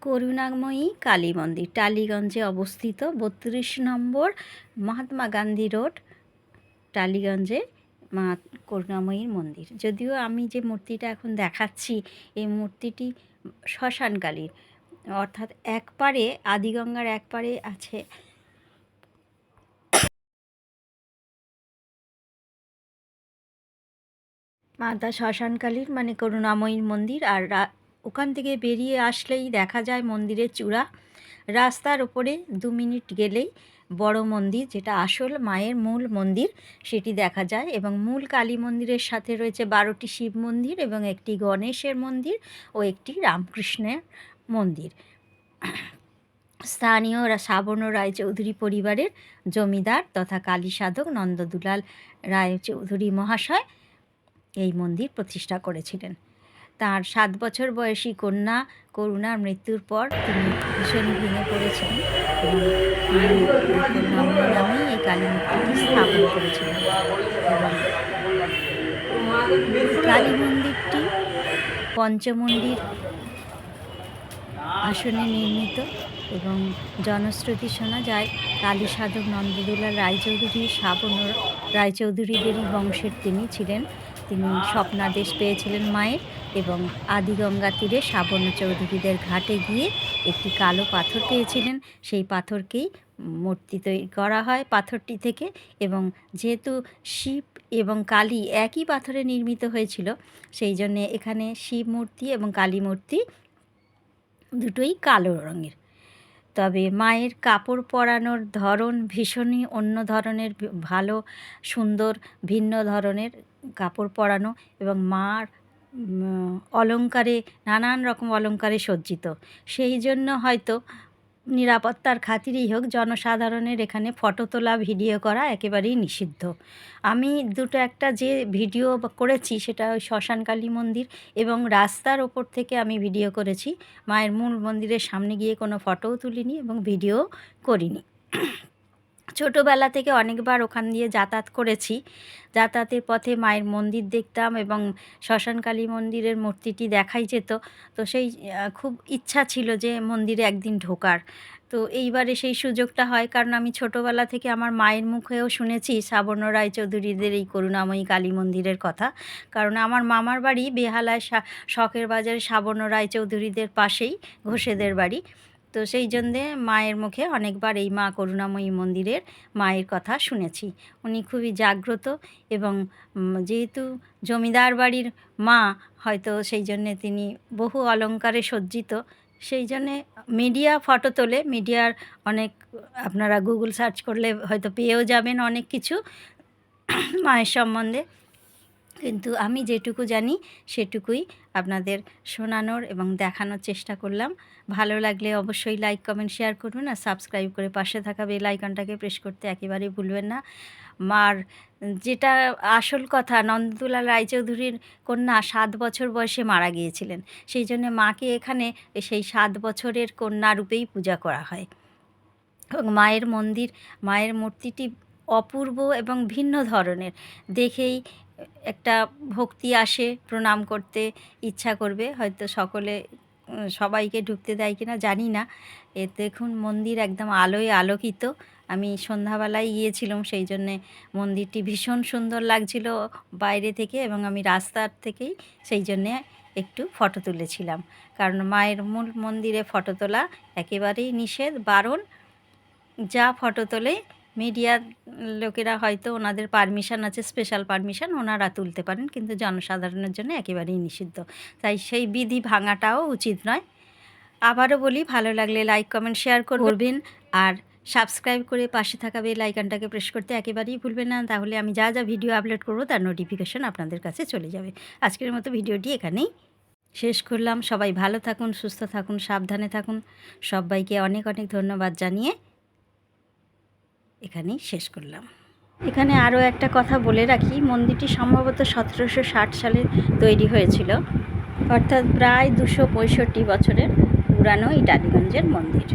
করুণাময়ী কালী মন্দির টালিগঞ্জে অবস্থিত ৩২ নম্বর মহাত্মা গান্ধী রোড, টালিগঞ্জে মা করুণাময়ীর মন্দির। যদিও আমি যে মূর্তিটা এখন দেখাচ্ছি এই মূর্তিটি শ্মশানকালীর, অর্থাৎ একপারে আদিগঙ্গার একপারে আছে মাতা শ্মশানকালীর মানে করুণাময়ীর মন্দির। আর ওখান থেকে বেরিয়ে আসলেই দেখা যায় মন্দিরের চূড়া। রাস্তার ওপরে 2 মিনিট গেলেই বড় মন্দির, যেটা আসল মায়ের মূল মন্দির, সেটি দেখা যায়। এবং মূল কালী মন্দিরের সাথে রয়েছে 12টি শিব মন্দির এবং একটি গণেশের মন্দির ও একটি রামকৃষ্ণের মন্দির। স্থানীয় সাবর্ণ রায়চৌধুরী পরিবারের জমিদার তথা কালী সাধক নন্দদুলাল রায়চৌধুরী মহাশয় এই মন্দির প্রতিষ্ঠা করেছিলেন। তার 7 বছর বয়সী কন্যা করুণার মৃত্যুর পর তিনি ভীষণ ভেঙে পড়েছিলেন এবং নামে এই কালী মূর্তিটি স্থাপন করেছিলেন। এবং কালী মন্দিরটি পঞ্চমন্দির আসনে নির্মিত এবং জনশ্রুতি শোনা যায় কালী সাধক নন্দদুলাল রায়চৌধুরী সাবর্ণ রায়চৌধুরীদেরই বংশের তিনি ছিলেন। তিনি স্বপ্নাদেশ পেয়েছিলেন মায়ের এবং আদিগঙ্গা তীরে সাবর্ণ চৌধুরীদের ঘাটে গিয়ে একটি কালো পাথর পেয়েছিলেন। সেই পাথরকেই মূর্তি তৈরি করা হয় পাথরটি থেকে। এবং যেহেতু শিব এবং কালী একই পাথরে নির্মিত হয়েছিল, সেই জন্যে এখানে শিব মূর্তি এবং কালী মূর্তি দুটোই কালো রঙের। তবে মায়ের কাপড় পরানোর ধরন ভীষণই অন্য ধরনের, ভালো সুন্দর ভিন্ন ধরনের কাপড় পরানো এবং মার অলঙ্কারে নানান রকম অলঙ্কারে সজ্জিত। সেই জন্য হয়তো নিরাপত্তার খাতিরেই হোক জনসাধারণের এখানে ফটো তোলা ভিডিও করা একেবারেই নিষিদ্ধ। আমি একটা যে ভিডিও করেছি সেটা ওই শ্মশানকালী মন্দির এবং রাস্তার ওপর থেকে আমি ভিডিও করেছি। মায়ের মূল মন্দিরের সামনে গিয়ে কোনো ফটোও তুলিনি এবং ভিডিও করিনি। ছোটোবেলা থেকে অনেকবার ওখান দিয়ে যাতায়াত করেছি। যাতায়াতের পথে মায়ের মন্দির দেখতাম এবং শ্মশানকালী মন্দিরের মূর্তিটি দেখাই যেত। তো সেই খুব ইচ্ছা ছিল যে মন্দিরে একদিন ঢোকার। তো এইবারে সেই সুযোগটা হয়, কারণ আমি ছোটোবেলা থেকে আমার মায়ের মুখেও শুনেছি সাবর্ণ রায়চৌধুরীদের এই করুণাময়ী কালী মন্দিরের কথা। কারণ আমার মামার বাড়ি বেহালায় শখের বাজারে সাবর্ণ রায়চৌধুরীদের পাশেই ঘোষেদের বাড়ি। তো সেই জন্যে মায়ের মুখে অনেকবার এই মা করুণাময়ী মন্দিরের মায়ের কথা শুনেছি। উনি খুবই জাগ্রত এবং যেহেতু জমিদার বাড়ির মা, হয়তো সেই জন্যে তিনি বহু অলঙ্কারে সজ্জিত। সেই জন্যে মিডিয়া ফটো তোলে, মিডিয়ার অনেক, আপনারা গুগল সার্চ করলে হয়তো পেয়েও যাবেন অনেক কিছু মায়ের সম্বন্ধে। কিন্তু আমি যেটুকু জানি সেটুকুই আপনাদের শোনানোর এবং দেখানোর চেষ্টা করলাম। ভালো লাগলে অবশ্যই লাইক কমেন্ট শেয়ার করুন আর সাবস্ক্রাইব করে পাশে থাকা বেল আইকনটাকে প্রেস করতে একেবারেই ভুলবেন না। মার যেটা আসল কথা, নন্দদুলাল রায়চৌধুরীর কন্যা 7 বছর বয়সে মারা গিয়েছিলেন। সেই জন্য মাকে এখানে সেই 7 বছরের কন্যা রূপেই পূজা করা হয়। এবং মায়ের মূর্তিটি অপূর্ব এবং ভিন্ন ধরনের, দেখেই একটা ভক্তি আসে, প্রণাম করতে ইচ্ছা করবে। হয়তো সবাইকে ঢুকতে দেয় কিনা জানি না। দেখুন মন্দির একদম আলোয় আলোকিত। আমি সন্ধ্যাবেলায় গিয়েছিলাম, সেই জন্যে মন্দিরটি ভীষণ সুন্দর লাগছিল বাইরে থেকে এবং আমি রাস্তার থেকেই সেই জন্যে একটু ফটো তুলেছিলাম। কারণ মায়ের মূল মন্দিরে ফটো তোলা একেবারেই নিষেধ, বারণ। যা ফটো তোলে মিডিয়ার লোকেরা হয়তো ওনাদের পারমিশন আছে, স্পেশাল পারমিশন, ওনারা তুলতে পারেন, কিন্তু জনসাধারণের জন্য একেবারেই নিষিদ্ধ। তাই সেই বিধি ভাঙাটাও উচিত নয়। আবারও বলি, ভালো লাগলে লাইক কমেন্ট শেয়ার করবেন আর সাবস্ক্রাইব করে পাশে থাকা বেল আইকনটাকে প্রেস করতে একেবারেই ভুলবেন না। তাহলে আমি যা ভিডিও আপলোড করব তার নোটিফিকেশন আপনাদের কাছে চলে যাবে। আজকের মতো ভিডিওটি এখানেই শেষ করলাম। সবাই ভালো থাকুন, সুস্থ থাকুন, সাবধানে থাকুন। সবাইকে অনেক অনেক ধন্যবাদ জানিয়ে এখানেই শেষ করলাম। এখানে আরও একটা কথা বলে রাখি, মন্দিরটি সম্ভবত 1760 সালে তৈরি হয়েছিল, অর্থাৎ প্রায় 265 বছরের পুরানো এই টালিগঞ্জের মন্দির।